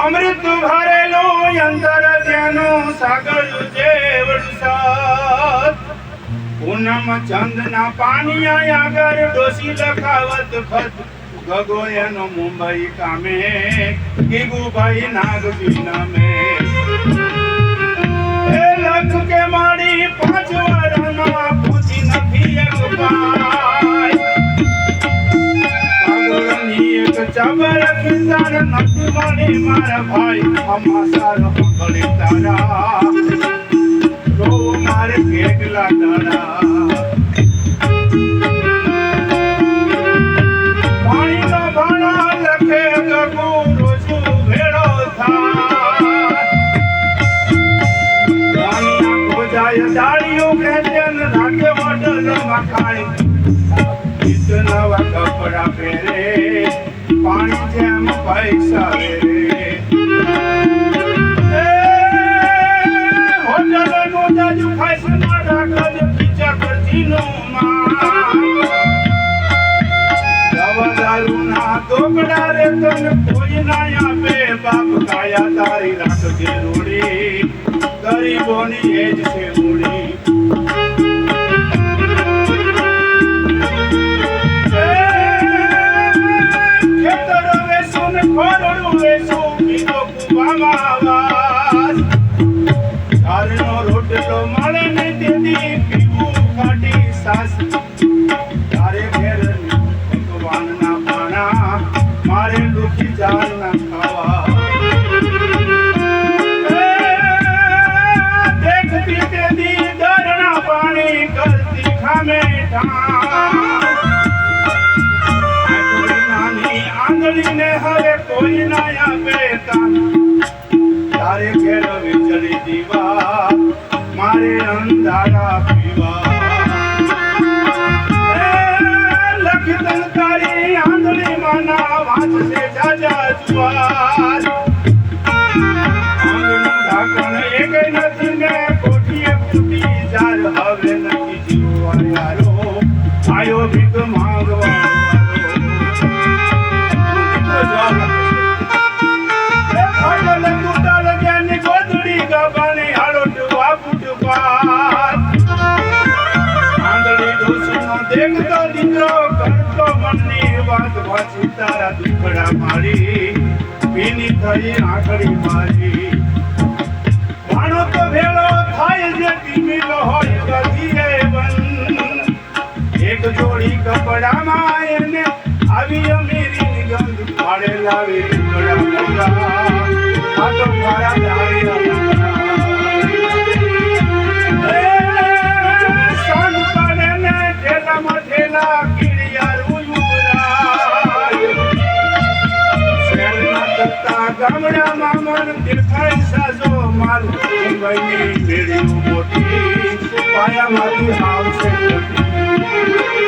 અમૃત ભરેલું અંતર જેનું સાગર જે વરસાદ પૂનમ ચંદના પાણી આગળ ડોસી લખાવત ખત ગગોયનો મુંબઈ કામે ગીગુભાઈ નાગજી નામે એ લખ કે મારી 5 વરમાં પહોંચી નથી એક ભાઈ પાગળની એક ચાબર ખિંચાર નથી મળી મારા ભાઈ અમાસાર હંગળી તારા રો મારે કેટલા તારા કપડા પહેરે પાણી જેમ પૈસા હોટલ નો જાજુ ફેશન રાખજ પીછા કરતી નો દારૂ ના દોગડા રે તને કોઈ ના આપે બાપ કાયા તારી રાખજે રોડી ગરીબોની એજ છે મૂડી રોટલો મળે ને તેથી પીવું ખાટી સાસ તારે ઘેર ભગવાન ના પાણા મારે દુખી જાન ના ખાવા દેખતી તેથી દરના પાણી કરતી ખામે નાની આંગળીને હવે કોઈ ના આપે તારે ઘેર વિચરી દીવા મારે અંધારા પીવા લખતન તારી આંધળી માના વાંચશે જાજા જુવાર આંગળનું ઢાંકણ એક નથી ને કોઠીએ ફૂટી જાર હવે નથી જીવવા યારો આયો ભીખ માંગવા દેખતો દીકરો કરતો મનની વાત વાંચી તારા દુખડા મારી ભીની થઈ આંખડી મારી ભાણો તો ભેળો થાય જે ધીમીલો હોય ગધીએ બન એક જોડી કપડામાં એને આવી અમીરી ગંધ પાડે લાવી દુખડા મોગા આ તો મારા દારી ગામડા મામન દેખાય સાજો માલ મુંબઈની મેળી મોટી પાયામાંથી આવશે